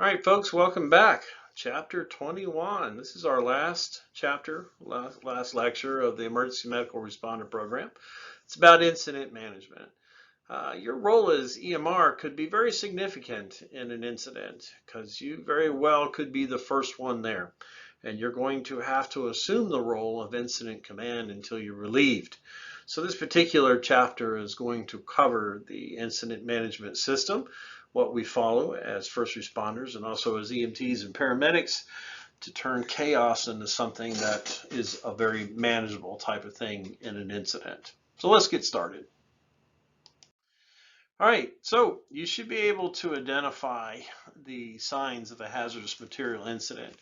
All right, folks, welcome back. Chapter 21. This is our last chapter, last lecture of the Emergency Medical Responder Program. It's about incident management. Your role as EMR could be very significant in an incident because you very well could be the first one there. And you're going to have to assume the role of incident command until you're relieved. So this particular chapter is going to cover the incident management system, what we follow as first responders and also as EMTs and paramedics to turn chaos into something that is a very manageable type of thing in an incident. So let's get started. All right, so you should be able to identify the signs of a hazardous material incident.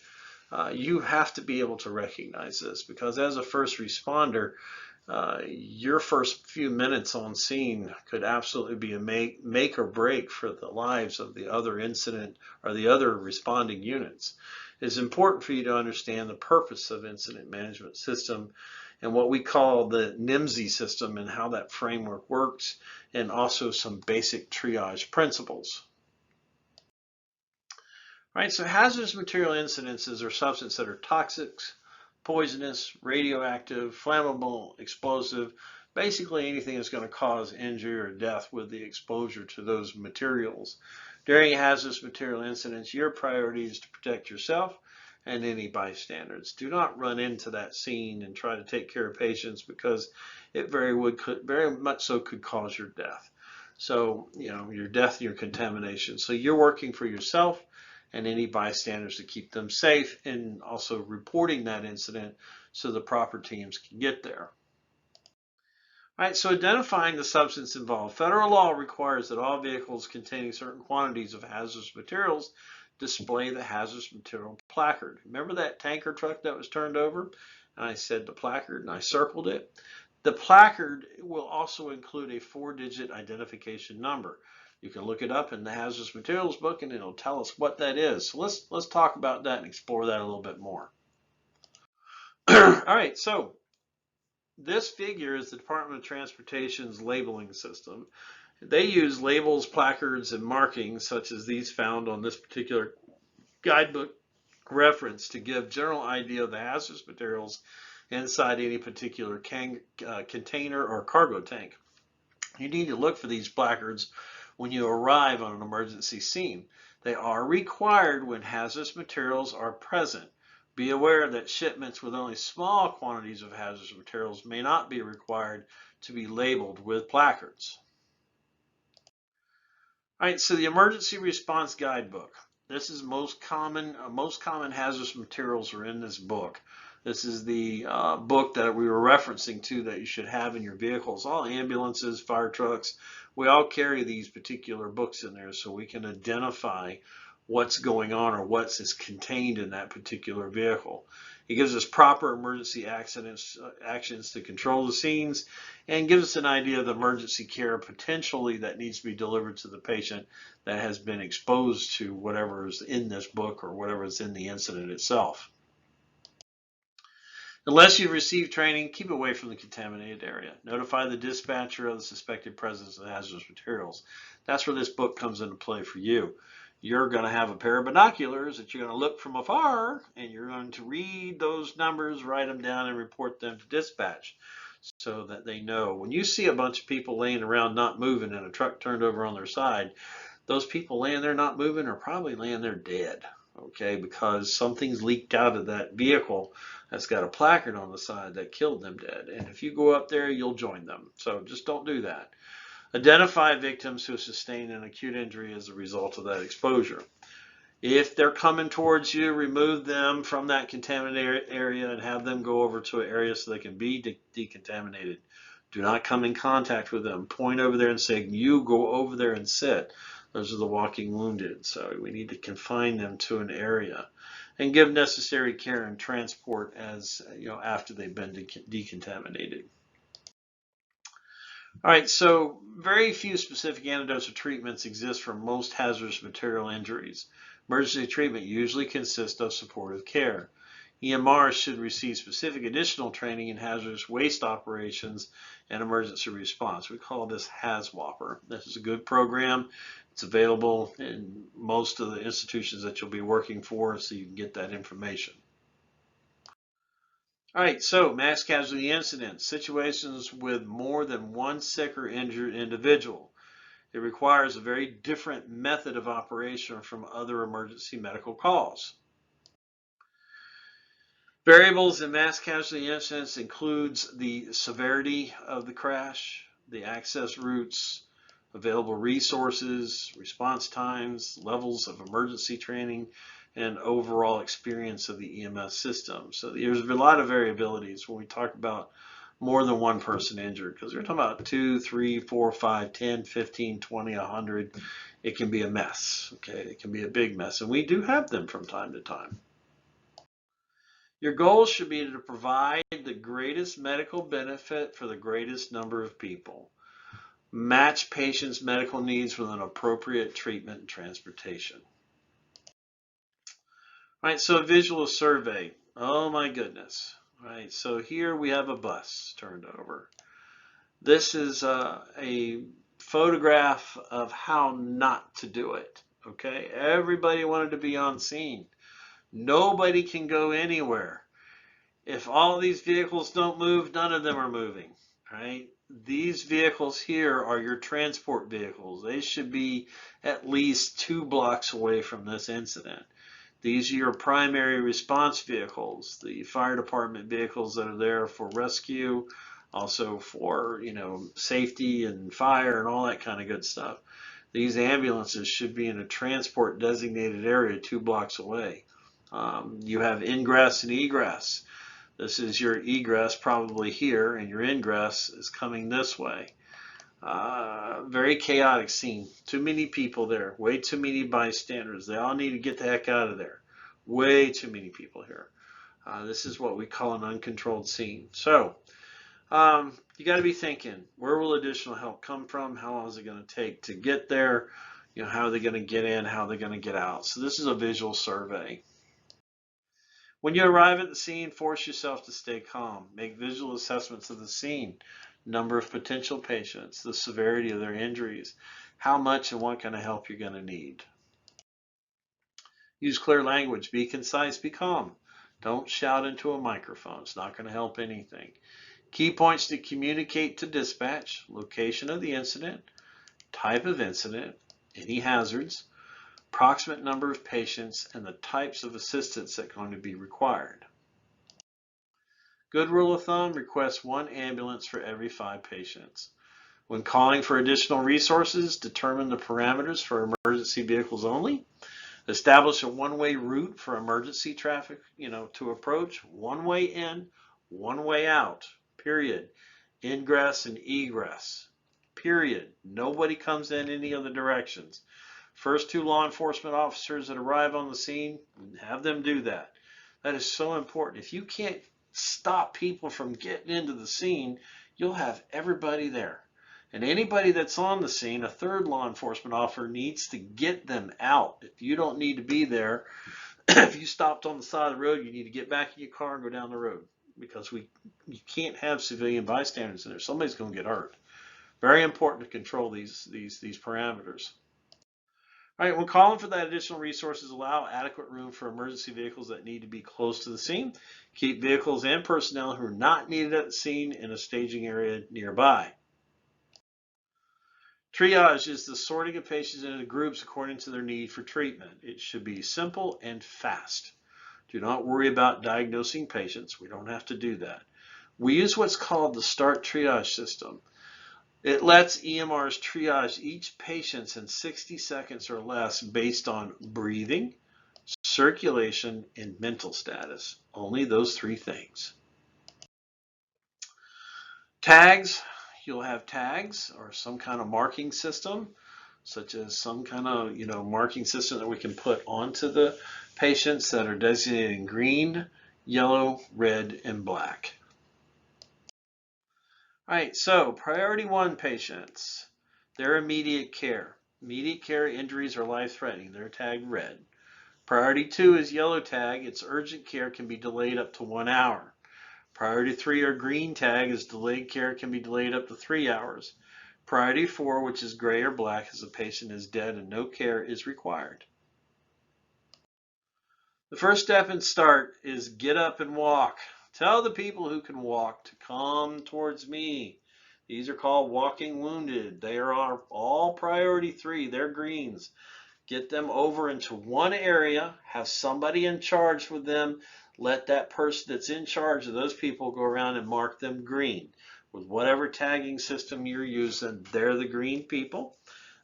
You have to be able to recognize this because as a first responder, your first few minutes on scene could absolutely be a make or break for the lives of the other incident or the other responding units. It's important for you to understand the purpose of incident management system and what we call the NIMSY system and how that framework works, and also some basic triage principles. All right, so hazardous material incidences are substances that are toxic, poisonous, radioactive, flammable, explosive, basically anything that's going to cause injury or death with the exposure to those materials. During hazardous material incidents, your priority is to protect yourself and any bystanders. Do not run into that scene and try to take care of patients because it very much so could cause your death. So, your death, your contamination. So you're working for yourself and any bystanders to keep them safe, and also reporting that incident so the proper teams can get there. All right, so identifying the substance involved. Federal law requires that all vehicles containing certain quantities of hazardous materials display the hazardous material placard. Remember that tanker truck that was turned over? And I said the placard and I circled it. The placard will also include a 4-digit identification number. You can look it up in the hazardous materials book and it'll tell us what that is. So let's talk about that and explore that a little bit more. All right, so this figure is the Department of Transportation's labeling system. They use labels, placards, and markings such as these found on this particular guidebook reference to give general idea of the hazardous materials inside any particular container or cargo tank. You need to look for these placards when you arrive on an emergency scene. They are required when hazardous materials are present. Be aware that shipments with only small quantities of hazardous materials may not be required to be labeled with placards. All right, so the emergency response guidebook. This is most common hazardous materials are in this book. This is the book that we were referencing to that you should have in your vehicles. All ambulances, fire trucks, we all carry these particular books in there so we can identify what's going on or what is contained in that particular vehicle. It gives us proper emergency actions to control the scenes and gives us an idea of the emergency care potentially that needs to be delivered to the patient that has been exposed to whatever is in this book or whatever is in the incident itself. Unless you've received training, keep away from the contaminated area. Notify the dispatcher of the suspected presence of hazardous materials. That's where this book comes into play for you. You're going to have a pair of binoculars that you're going to look from afar, and you're going to read those numbers, write them down, and report them to dispatch so that they know. When you see a bunch of people laying around not moving and a truck turned over on their side, those people laying there not moving are probably laying there dead, okay, because something's leaked out of that vehicle that's got a placard on the side that killed them dead. And if you go up there, you'll join them. So just don't do that. Identify victims who sustained an acute injury as a result of that exposure. If they're coming towards you, remove them from that contaminated area and have them go over to an area so they can be decontaminated. Do not come in contact with them. Point over there and say, you go over there and sit. Those are the walking wounded. So we need to confine them to an area and give necessary care and transport as after they've been decontaminated. All right, so very few specific antidotes or treatments exist for most hazardous material injuries. Emergency treatment usually consists of supportive care. EMR should receive specific additional training in hazardous waste operations and emergency response. We call this HAZWOPER. This is a good program. It's available in most of the institutions that you'll be working for, so you can get that information. All right, so mass casualty incidents, situations with more than one sick or injured individual. It requires a very different method of operation from other emergency medical calls. Variables in mass casualty incidents includes the severity of the crash, the access routes, available resources, response times, levels of emergency training, and overall experience of the EMS system. So there's a lot of variabilities when we talk about more than one person injured, because we're talking about 2, 3, 4, 5, 10, 15, 20, 100. It can be a mess, okay? It can be a big mess, and we do have them from time to time. Your goal should be to provide the greatest medical benefit for the greatest number of people. Match patients' medical needs with an appropriate treatment and transportation. All right, so a visual survey. Oh my goodness. All right, so here we have a bus turned over. This is a photograph of how not to do it. Okay, everybody wanted to be on scene. Nobody can go anywhere. If all these vehicles don't move, none of them are moving, right? These vehicles here are your transport vehicles. They should be at least 2 blocks away from this incident. These are your primary response vehicles, the fire department vehicles that are there for rescue, also for, safety and fire and all that kind of good stuff. These ambulances should be in a transport designated area 2 blocks away. You have ingress and egress. This is your egress probably here, and your ingress is coming this way. Very chaotic scene. Too many people there. Way too many bystanders. They all need to get the heck out of there. Way too many people here. This is what we call an uncontrolled scene. So you got to be thinking, where will additional help come from? How long is it going to take to get there? How are they going to get in? How are they going to get out? So this is a visual survey. When you arrive at the scene, force yourself to stay calm. Make visual assessments of the scene, number of potential patients, the severity of their injuries, how much and what kind of help you're going to need. Use clear language. Be concise. Be calm. Don't shout into a microphone. It's not going to help anything. Key points to communicate to dispatch: location of the incident, type of incident, any hazards, approximate number of patients, and the types of assistance that are going to be required. Good rule of thumb, request 1 ambulance for every 5 patients. When calling for additional resources, determine the parameters for emergency vehicles only. Establish a one-way route for emergency traffic, to approach. One way in, one way out, period. Ingress and egress, period. Nobody comes in any other directions. First 2 law enforcement officers that arrive on the scene, have them do that. That is so important. If you can't stop people from getting into the scene, you'll have everybody there. And anybody that's on the scene, a 3rd law enforcement officer needs to get them out. If you don't need to be there, if you stopped on the side of the road, you need to get back in your car and go down the road, because you can't have civilian bystanders in there. Somebody's going to get hurt. Very important to control these parameters. All right, when calling for that additional resources, allow adequate room for emergency vehicles that need to be close to the scene. Keep vehicles and personnel who are not needed at the scene in a staging area nearby. Triage is the sorting of patients into groups according to their need for treatment. It should be simple and fast. Do not worry about diagnosing patients. We don't have to do that. We use what's called the START triage system. It lets EMRs triage each patient in 60 seconds or less based on breathing, circulation, and mental status. Only those 3 things. Tags. You'll have tags or some kind of marking system, such as some kind of marking system that we can put onto the patients that are designated in green, yellow, red, and black. All right, so priority 1 patients, their immediate care. Immediate care injuries are life-threatening. They're tagged red. Priority 2 is yellow tag. Its urgent care can be delayed up to 1 hour. Priority 3 or green tag is delayed care can be delayed up to 3 hours. Priority 4, which is gray or black, is the patient is dead and no care is required. The first step in START is get up and walk. Tell the people who can walk to come towards me. These are called walking wounded. They are all priority 3. They're greens. Get them over into one area. Have somebody in charge with them. Let that person that's in charge of those people go around and mark them green. With whatever tagging system you're using, they're the green people.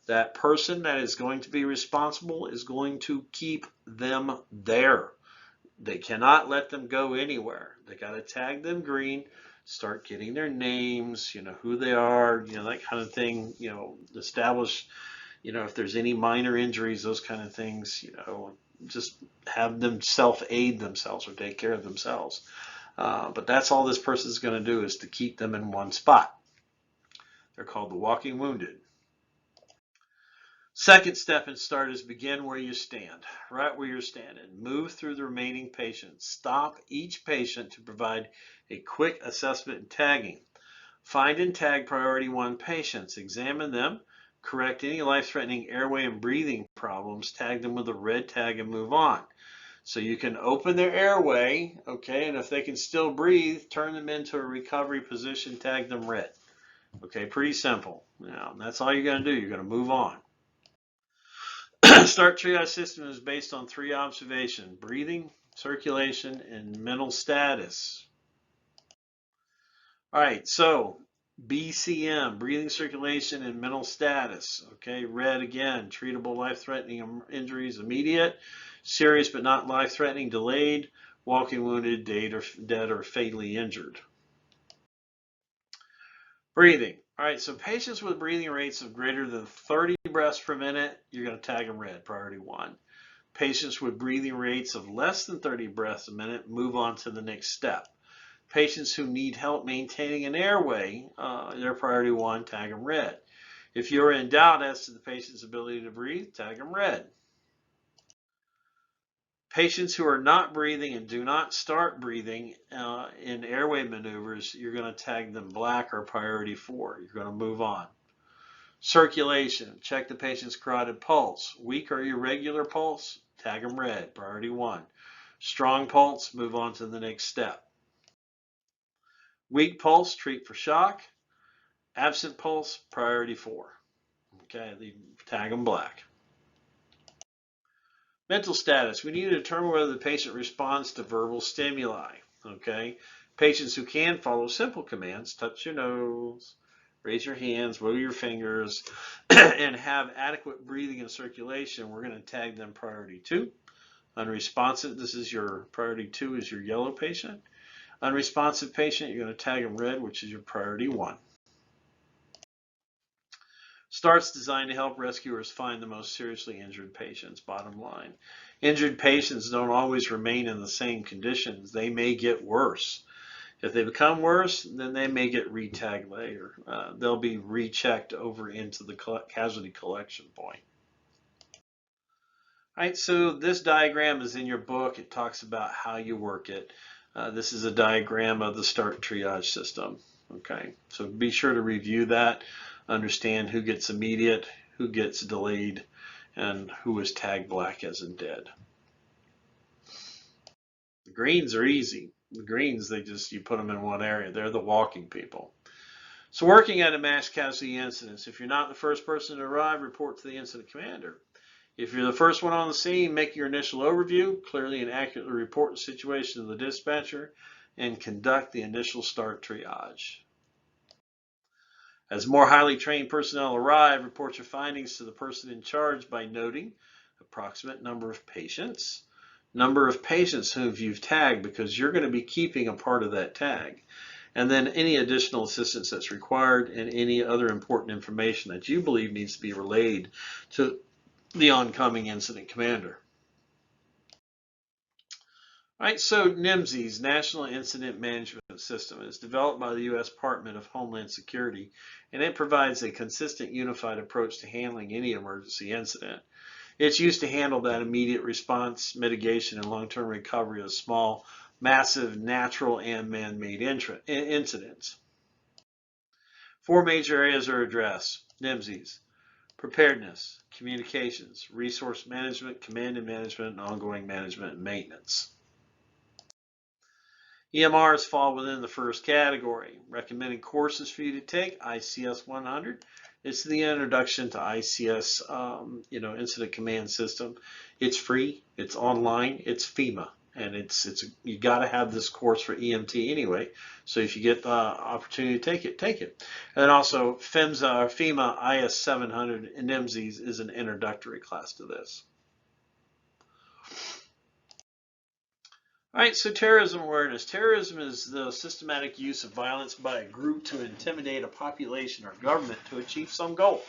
That person that is going to be responsible is going to keep them there. They cannot let them go anywhere. They got to tag them green, start getting their names, who they are, that kind of thing, establish, if there's any minor injuries, those kind of things, just have them self-aid themselves or take care of themselves. But that's all this person is going to do, is to keep them in one spot. They're called the walking wounded. Second step in START is begin where you stand, right where you're standing. Move through the remaining patients. Stop each patient to provide a quick assessment and tagging. Find and tag priority 1 patients. Examine them. Correct any life-threatening airway and breathing problems. Tag them with a red tag and move on. So you can open their airway, okay, and if they can still breathe, turn them into a recovery position, tag them red. Okay, pretty simple. Now, that's all you're going to do. You're going to move on. START triage system is based on 3 observations: breathing, circulation, and mental status. All right, so BCM, breathing, circulation, and mental status. Okay, red again, treatable life-threatening injuries, immediate, serious but not life-threatening, delayed, walking wounded, dead or fatally injured. Breathing. All right, so patients with breathing rates of greater than 30 breaths per minute, you're going to tag them red, priority 1. Patients with breathing rates of less than 30 breaths a minute, move on to the next step. Patients who need help maintaining an airway, they're priority 1, tag them red. If you're in doubt as to the patient's ability to breathe, tag them red. Patients who are not breathing and do not start breathing in airway maneuvers, you're going to tag them black or priority 4. You're going to move on. Circulation, check the patient's carotid pulse. Weak or irregular pulse, tag them red, priority 1. Strong pulse, move on to the next step. Weak pulse, treat for shock. Absent pulse, priority 4. Okay, tag them black. Mental status. We need to determine whether the patient responds to verbal stimuli. Okay, patients who can follow simple commands, touch your nose, raise your hands, wiggle your fingers, and have adequate breathing and circulation, we're going to tag them priority 2. Unresponsive, this is your priority 2 is your yellow patient. Unresponsive patient, you're going to tag them red, which is your priority 1. START's designed to help rescuers find the most seriously injured patients, bottom line. Injured patients don't always remain in the same conditions. They may get worse. If they become worse, then they may get re-tagged later. They'll be rechecked over into the casualty collection point. All right, so this diagram is in your book. It talks about how you work it. This is a diagram of the START triage system. Okay, so be sure to review that. Understand who gets immediate, who gets delayed, and who is tagged black as in dead. The greens are easy. The greens, you put them in one area. They're the walking people. So working at a mass casualty incident, if you're not the first person to arrive, report to the incident commander. If you're the first one on the scene, make your initial overview, clearly and accurately report the situation to the dispatcher, and conduct the initial START triage. As more highly trained personnel arrive, report your findings to the person in charge by noting approximate number of patients whom you've tagged, because you're going to be keeping a part of that tag, and then any additional assistance that's required and any other important information that you believe needs to be relayed to the oncoming incident commander. All right, so NIMSY's National Incident Management System is developed by the U.S. Department of Homeland Security, and it provides a consistent, unified approach to handling any emergency incident. It's used to handle that immediate response, mitigation, and long-term recovery of small, massive natural and man-made incidents. Four major areas are addressed: NIMSIs, preparedness, communications, resource management, command and management, and ongoing management and maintenance. EMRs fall within the first category. Recommended courses for you to take: ICS 100. It's the introduction to ICS, Incident Command System. It's free. It's online. It's FEMA, and you got to have this course for EMT anyway. So if you get the opportunity to take it, take it. And then also FEMA IS 700 and NIMSIs is an introductory class to this. All right, so terrorism awareness. Terrorism is the systematic use of violence by a group to intimidate a population or government to achieve some goal.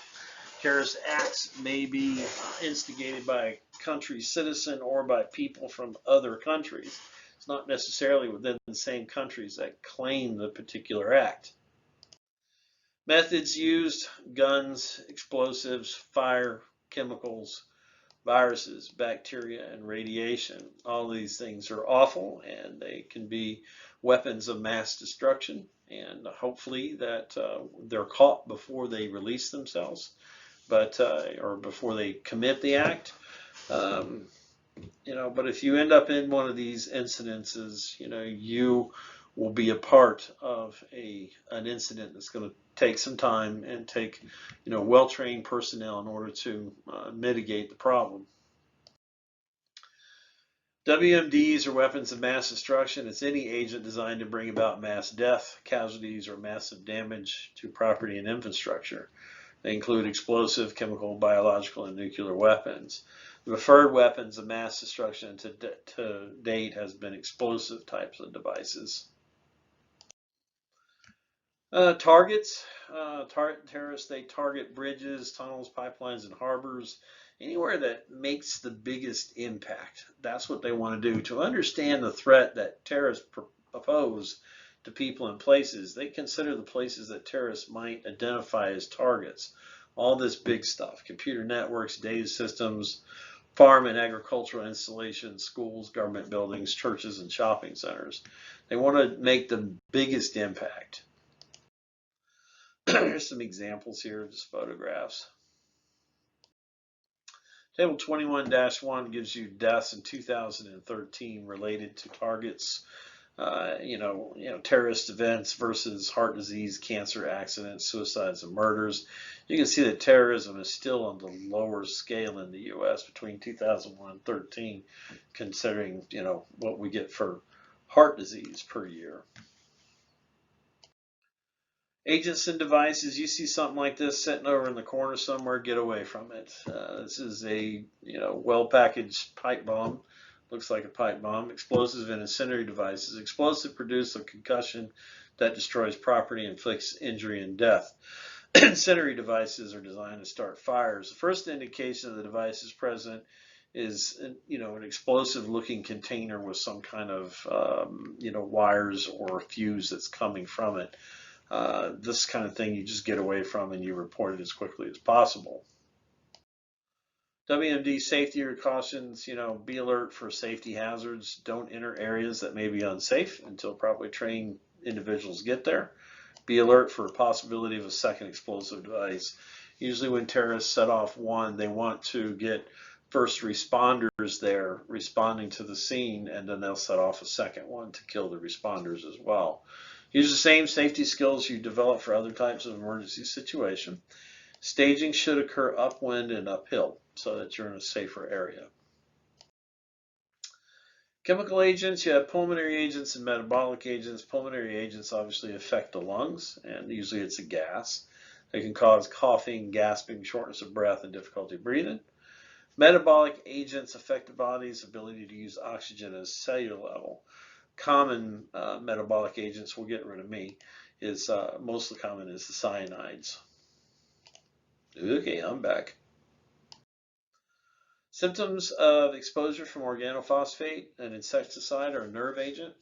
Terrorist acts may be instigated by a country's citizen or by people from other countries. It's not necessarily within the same countries that claim the particular act. Methods used: guns, explosives, fire, chemicals, viruses, bacteria, and radiation. All these things are awful, and they can be weapons of mass destruction, and hopefully that they're caught before they release themselves, or before they commit the act. But if you end up in one of these incidences, you will be a part of an incident that's going to take some time and take, well-trained personnel in order to mitigate the problem. WMDs are weapons of mass destruction. It's any agent designed to bring about mass death, casualties, or massive damage to property and infrastructure. They include explosive, chemical, biological, and nuclear weapons. The preferred weapons of mass destruction to date has been explosive types of devices. Targets. Terrorists, they target bridges, tunnels, pipelines, and harbors. Anywhere that makes the biggest impact. That's what they want to do. To understand the threat that terrorists pose to people and places, they consider the places that terrorists might identify as targets. All this big stuff: computer networks, data systems, farm and agricultural installations, schools, government buildings, churches, and shopping centers. They want to make the biggest impact. Here's some examples here of just photographs. Table 21-1 gives you deaths in 2013 related to targets, terrorist events versus heart disease, cancer, accidents, suicides, and murders. You can see that terrorism is still on the lower scale in the U.S. between 2001 and 13, considering, what we get for heart disease per year. Agents and devices. You see something like this sitting over in the corner somewhere, get away from it. This is a well-packaged pipe bomb. Looks like a pipe bomb. Explosive and incendiary devices. Explosive produce a concussion that destroys property, inflicts injury and death. Incendiary devices are designed to start fires. The first indication of the device is present is an explosive-looking container with some kind of wires or fuse that's coming from it. This kind of thing you just get away from and you report it as quickly as possible. WMD safety precautions, be alert for safety hazards. Don't enter areas that may be unsafe until properly trained individuals get there. Be alert for a possibility of a second explosive device. Usually when terrorists set off one, they want to get first responders there responding to the scene, and then they'll set off a second one to kill the responders as well. Use the same safety skills you develop for other types of emergency situation. Staging should occur upwind and uphill so that you're in a safer area. Chemical agents, you have pulmonary agents and metabolic agents. Pulmonary agents obviously affect the lungs, and usually it's a gas. They can cause coughing, gasping, shortness of breath, and difficulty breathing. Metabolic agents affect the body's ability to use oxygen at a cellular level. Common metabolic agents will get rid of me is most common is the cyanides. Okay, I'm back. Symptoms of exposure from organophosphate, an insecticide or a nerve agent: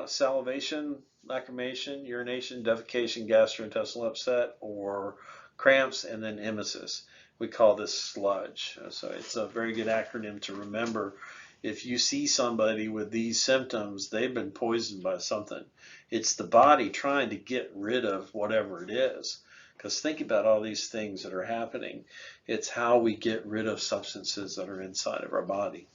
salivation, lacrimation, urination, defecation, gastrointestinal upset, or cramps, and then emesis. We call this sludge. So it's a very good acronym to remember. If you see somebody with these symptoms, they've been poisoned by something. It's the body trying to get rid of whatever it is. Because think about all these things that are happening. It's how we get rid of substances that are inside of our body.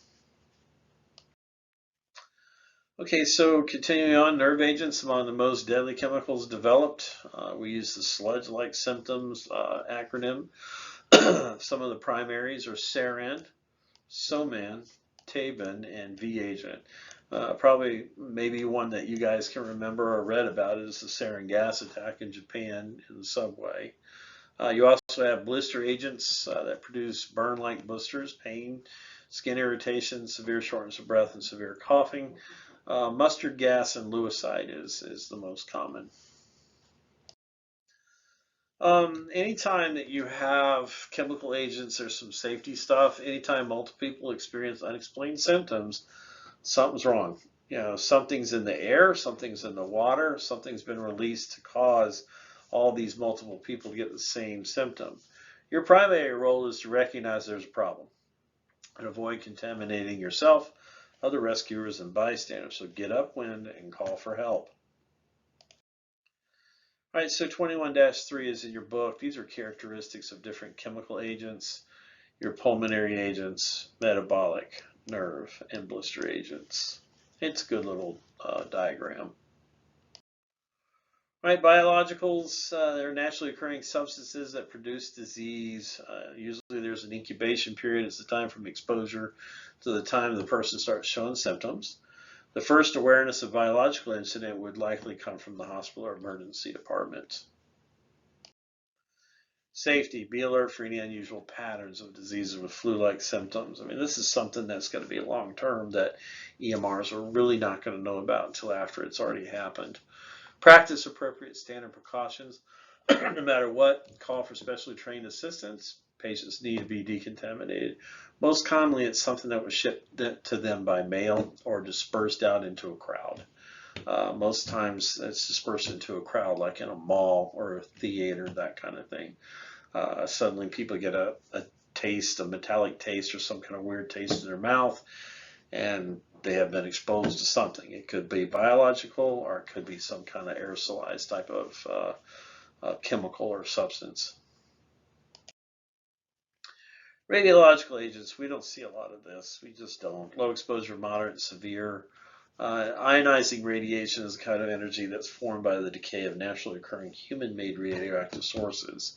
Okay, so continuing on, nerve agents, among the most deadly chemicals developed. We use the sludge-like symptoms acronym. Some of the primaries are sarin, soman, tabin, and V agent. Probably maybe one that you guys can remember or read about is the sarin gas attack in Japan in the subway. You also have blister agents that produce burn-like blisters, pain, skin irritation, severe shortness of breath, and severe coughing. Mustard gas and lewisite is the most common. Anytime that you have chemical agents, there's some safety stuff. Anytime multiple people experience unexplained symptoms, something's wrong. You know, something's in the air, something's in the water, something's been released to cause all these multiple people to get the same symptom. Your primary role is to recognize there's a problem and avoid contaminating yourself, other rescuers, and bystanders. So get upwind and call for help. All right, so 21-3 is in your book. These are characteristics of different chemical agents, your pulmonary agents, metabolic, nerve, and blister agents. It's a good little diagram. All right, biologicals, they're naturally occurring substances that produce disease. Usually there's an incubation period. It's the time from exposure to the time the person starts showing symptoms. The first awareness of biological incident would likely come from the hospital or emergency department. Safety, be alert for any unusual patterns of diseases with flu-like symptoms. I mean, this is something that's going to be long-term that EMRs are really not going to know about until after it's already happened. Practice appropriate standard precautions. No matter what, call for specially trained assistance. Patients need to be decontaminated. Most commonly, it's something that was shipped to them by mail or dispersed out into a crowd. Most times, it's dispersed into a crowd, like in a mall or a theater, that kind of thing. Suddenly, people get a taste, a metallic taste, or some kind of weird taste in their mouth, and they have been exposed to something. It could be biological, or it could be some kind of aerosolized type of chemical or substance. Radiological agents, we don't see a lot of this. We just don't. Low exposure, moderate, severe. Ionizing radiation is the kind of energy that's formed by the decay of naturally occurring human-made radioactive sources.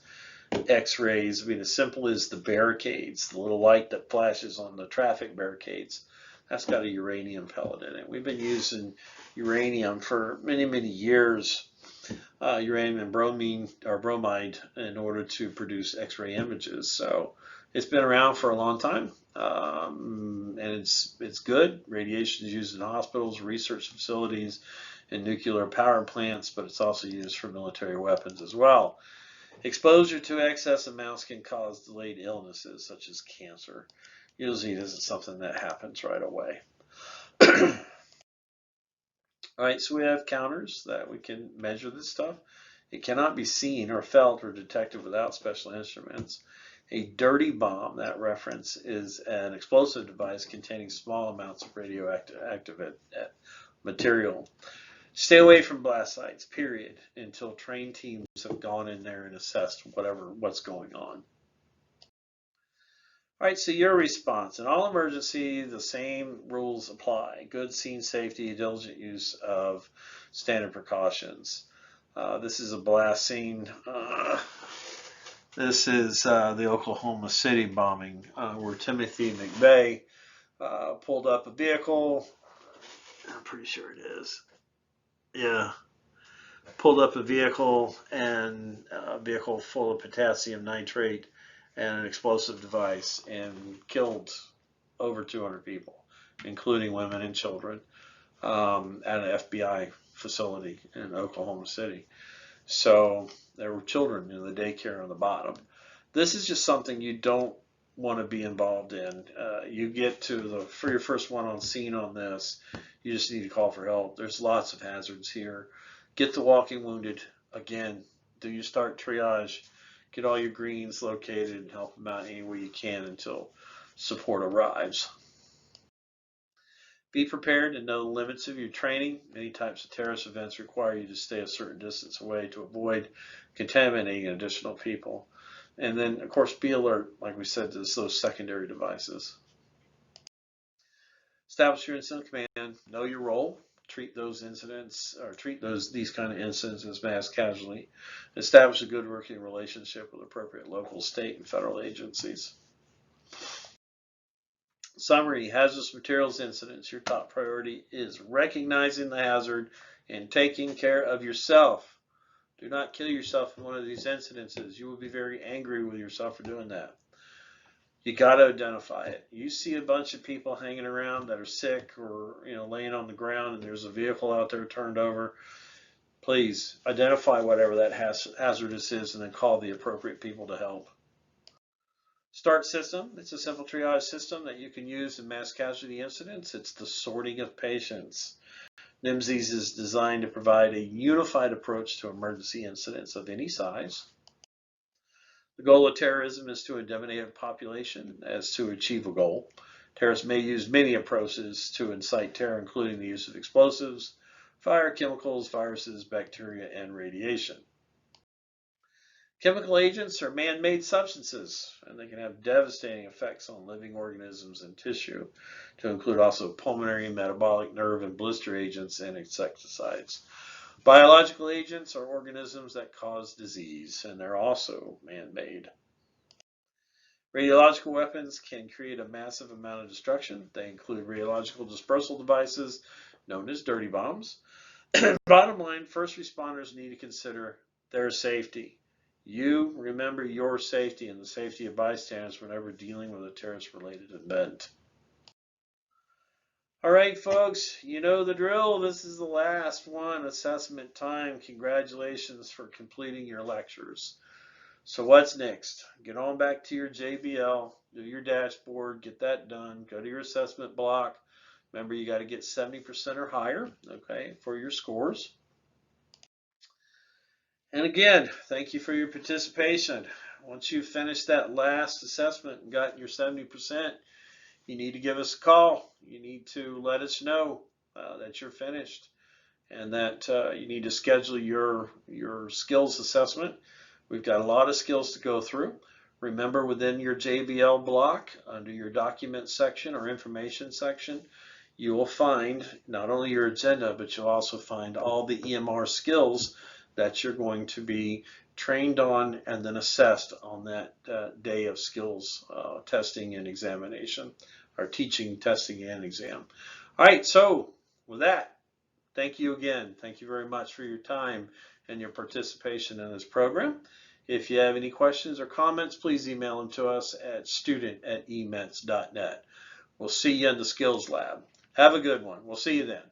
X-rays, I mean, as simple as the barricades, the little light that flashes on the traffic barricades, that's got a uranium pellet in it. We've been using uranium for many, many years, uranium and bromide, in order to produce X-ray images. So it's been around for a long time, and it's good. Radiation is used in hospitals, research facilities, and nuclear power plants, but it's also used for military weapons as well. Exposure to excess amounts can cause delayed illnesses such as cancer. Usually it isn't something that happens right away. All right, so we have counters that we can measure this stuff. It cannot be seen or felt or detected without special instruments. A dirty bomb, that reference, is an explosive device containing small amounts of radioactive material. Stay away from blast sites, period, until trained teams have gone in there and assessed what's going on. All right, so your response. In all emergency, the same rules apply. Good scene safety, diligent use of standard precautions. This is a blast scene. This is the Oklahoma City bombing, where Timothy McVeigh pulled up a vehicle. I'm pretty sure it is. Yeah. Pulled up a vehicle, and a vehicle full of potassium nitrate and an explosive device, and killed over 200 people, including women and children, at an FBI facility in Oklahoma City. So there were children in the daycare on the bottom. This is just something you don't want to be involved in. You get to for your first one on scene on this, you just need to call for help. There's lots of hazards here. Get the walking wounded. Again, do your start triage. get all your greens located and help them out any way you can until support arrives. Be prepared to know the limits of your training. Many types of terrorist events require you to stay a certain distance away to avoid contaminating additional people. And then, of course, be alert, like we said, to those secondary devices. Establish your incident command. Know your role. Treat those incidents, or treat these kind of incidents as mass casualty. Establish a good working relationship with appropriate local, state, and federal agencies. Summary: hazardous materials incidents. Your top priority is recognizing the hazard and taking care of yourself. Do not kill yourself in one of these incidences. You will be very angry with yourself for doing that. You got to identify it. You see a bunch of people hanging around that are sick or laying on the ground, and there's a vehicle out there turned over. Please identify whatever that hazardous is, and then call the appropriate people to help. START system. It's a simple triage system that you can use in mass casualty incidents. It's the sorting of patients. NIMSIS is designed to provide a unified approach to emergency incidents of any size. The goal of terrorism is to eliminate a population as to achieve a goal. Terrorists may use many approaches to incite terror, including the use of explosives, fire, chemicals, viruses, bacteria, and radiation. Chemical agents are man-made substances, and they can have devastating effects on living organisms and tissue, to include also pulmonary, metabolic, nerve, and blister agents and insecticides. Biological agents are organisms that cause disease, and they're also man-made. Radiological weapons can create a massive amount of destruction. They include radiological dispersal devices known as dirty bombs. Bottom line, first responders need to consider their safety. You remember your safety and the safety of bystanders whenever dealing with a terrorist-related event. All right, folks, you know the drill. This is the last one, assessment time. Congratulations for completing your lectures. So what's next? Get on back to your JBL, do your dashboard, get that done, go to your assessment block. Remember, you got to get 70% or higher, okay, for your scores. And again, thank you for your participation. Once you've finished that last assessment and gotten your 70%, you need to give us a call. You need to let us know that you're finished and that you need to schedule your skills assessment. We've got a lot of skills to go through. Remember, within your JBL block, under your document section or information section, you will find not only your agenda, but you'll also find all the EMR skills that you're going to be trained on and then assessed on that day of skills testing and examination, or teaching, testing, and exam. All right, so with that, thank you again. Thank you very much for your time and your participation in this program. If you have any questions or comments, please email them to us at student@emets.net. We'll see you in the skills lab. Have a good one. We'll see you then.